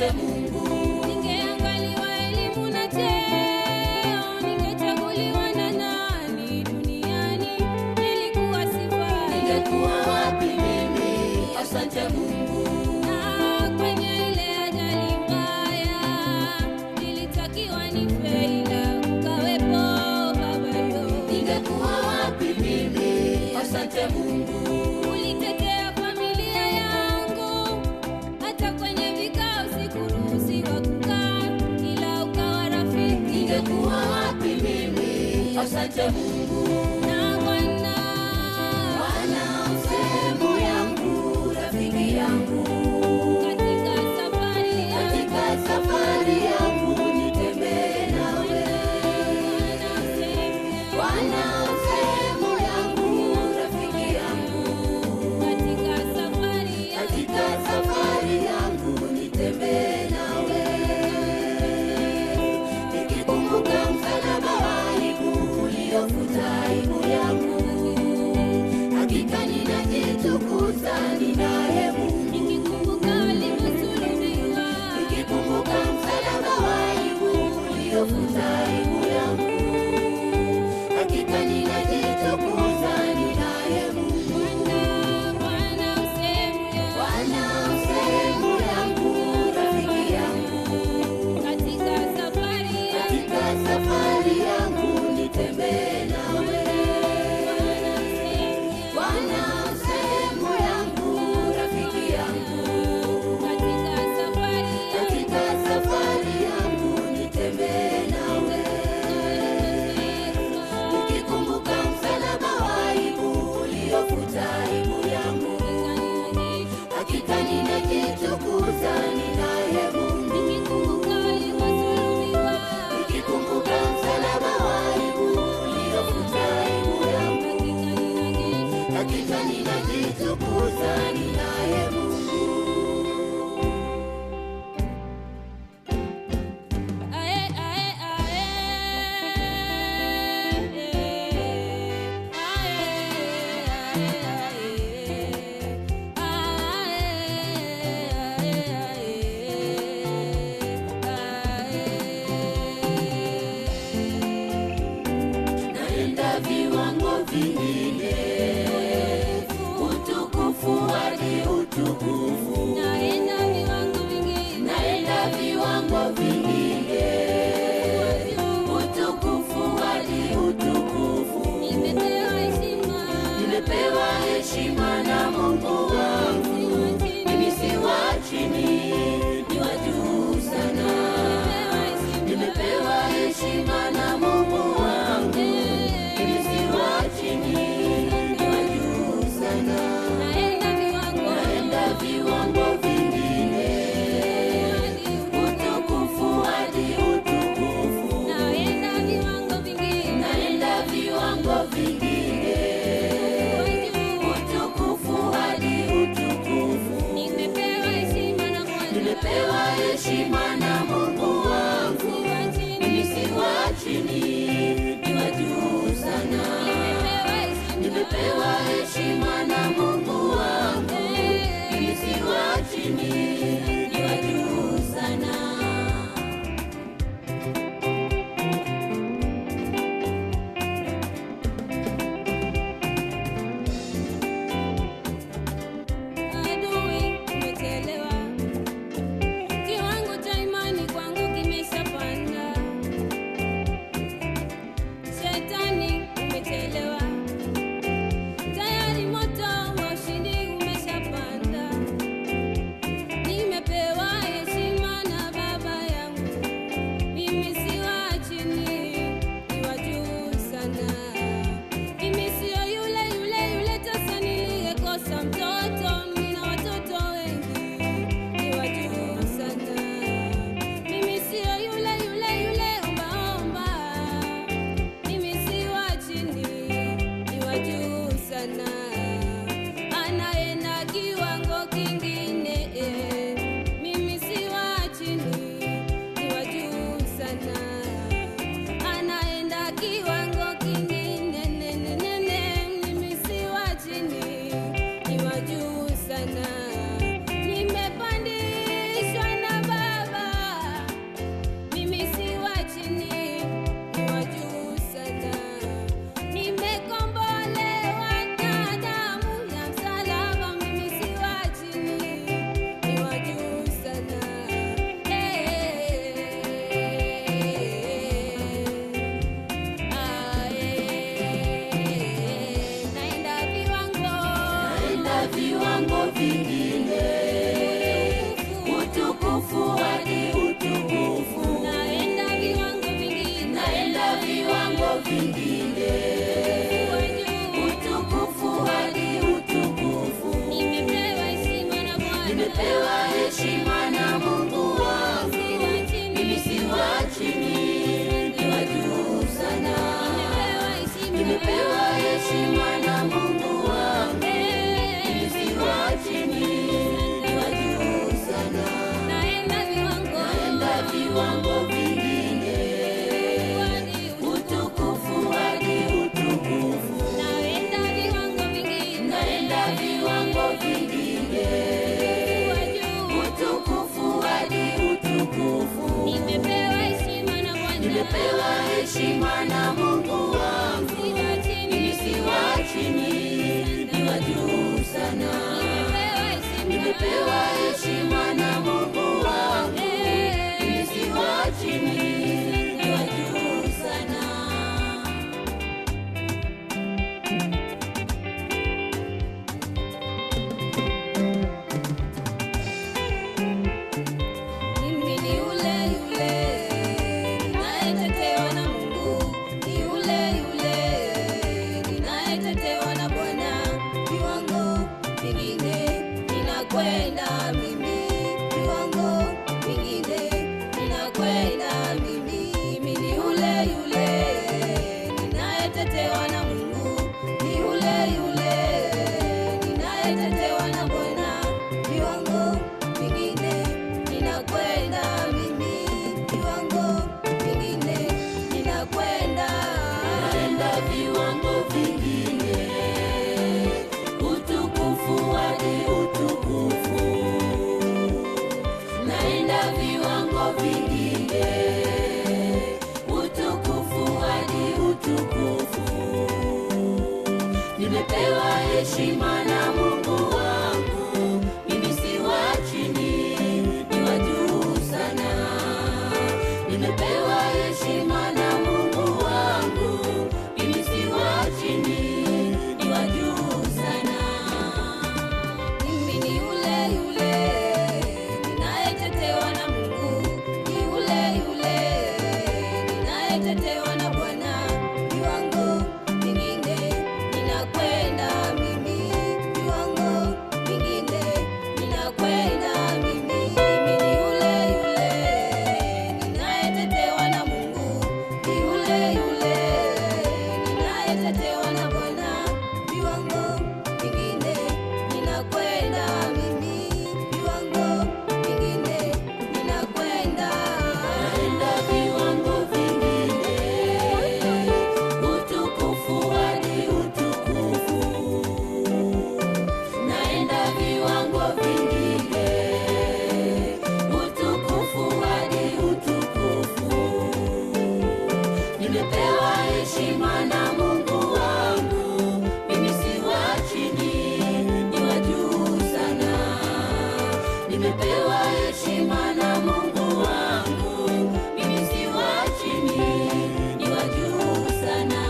asante Mungu. Ningeangaliwa elimu na cheo, ningechaguliwa na nani duniani, nilikuwa sifai. Ningekuwa wapi mimi? Asante Mungu. Na kwenye ile ajali mbaya, nilitakiwa nife ila ukawepo Baba yo. Ningekuwa wapi mimi? Asante Mungu. Ulitetea familia yangu, hata kwenye vikao sikuruhusiwa kukaa, ila ukawa rafiki. Ningekuwa wapi mimi? Asante Mungu. Na Bwana, Bwana usehemu yangu, rafiki yangu. katika safari yangu nitembee nawe. Bwana usehemu yangu, rafiki yangu. katika safari yangu nitembee nawe. Nikikumbuka msalaba wa aibu uliofuta aibu yangu, hakika ninajitukuza ninaye Mungu. nikikumbuka alivyosulubiwa, Nikikumbuka msalaba wa aibu uliofuta aibu yangu, hakika ninajitukuza ninaye Mungu. Bwana Bwana usehemu yangu, rafiki yangu. katika safari yangu nitembee nawe. Bwana usehemu yangu, rafiki yangu. Safari yangu nitembee nawe. Nikikumbuka msalaba wa aibu uliofuta aibu yangu, hakika ninajitukuza ninaye Mungu. Nikikumbuka msalaba wa aibu uliofuta aibu yangu, hakika ninajitukuza ninaye Mungu. Naenda viwango vingine, utukufu hadi utukufu. Naenda viwango vingine, utukufu hadi utukufu. Nimepewa heshima na Mungu wangu, mimi si wa chini, ni wa juu sana. Nimepewa heshima na Mungu wangu, mimi si wa chini, ni wa juu sana. Naenda viwango vingine, utukufu hadi utukufu. Naenda viwango vingine, utukufu hadi utukufu. Nimepewa heshima na Mungu wangu, mimi si wa chini, ni wa juu sana. Nimepewa heshima na Mungu wangu, mimi si wa chini, ni wa juu sana. Adui umechelewa, kiwango cha imani kwangu kimeshapanda. Shetani umechelewa, tayari moto viwango vingine, utukufu hadi utukufu. naenda viwango vingine, Naenda viwango vingine, utukufu hadi utukufu. nimepewa heshima na Bwana, Nimepewa heshima na Mungu wangu, mimi si wa chini, ni wa juu sana. Nimepewa heshima na Mungu wangu, mimi si wa chini, ni wa juu sana. naenda viwango vingine, utukufu hadi utukufu. naenda viwango vingine, Naenda viwango vingine, utukufu hadi utukufu. nimepewa heshima na Bwana, Nimepewa heshima na Mungu wangu, mimi si wa chini, ni wa juu sana. Nimepewa heshima na Mungu wangu, mimi si wa chini, ni wa juu sana. mimi ni yule yule ninayetetewa na Mungu, ni yule yule ninayetetewa na Bwana. Viwango vingine ninakwenda mimi, viwango vingine ninakwenda mimi. Mimi ni yule yule ninayetetewa na Mungu, ni yule yule ninayetetewa na Bwana. Viwango vingine ninakwenda mimi, viwango vingine ninakwenda. Naenda viwango vingine, utukufu hadi utukufu. Naenda viwango vingine, utukufu hadi utukufu. Nimepewa heshima na Mungu wangu, mimi si wa chini, ni wa juu sana. Nimepewa heshima na Mungu wangu, mimi si wa chini, ni wa juu sana. Mimi ni yule yule ninayetetewa na Mungu, ni yule yule ninayetetewa na Bwana. Viwango vingine ninakwenda mimi, viwango vingine ninakwenda mimi. Mimi ni yule yule ninayetetewa na Mungu, ni yule yule ninayetetewa na Bwana. Viwango vingine ninakwenda mimi, viwango vingine ninakwenda. Naenda viwango vingine, utukufu hadi utukufu. Naenda viwango vingine, utukufu hadi utukufu. Nimepewa heshima na Mungu wangu, mimi si wa chini, ni wa juu sana. Nimepewa heshima na Mungu wangu, mimi si wa chini, ni wa juu sana.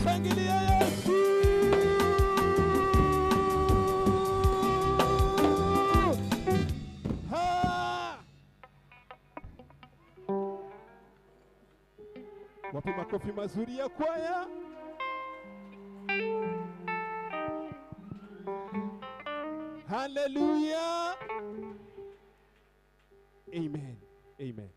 Shangilia Yesu. Ha! Wapi makofi mazuri ya kwaya? Hallelujah. Amen. Amen.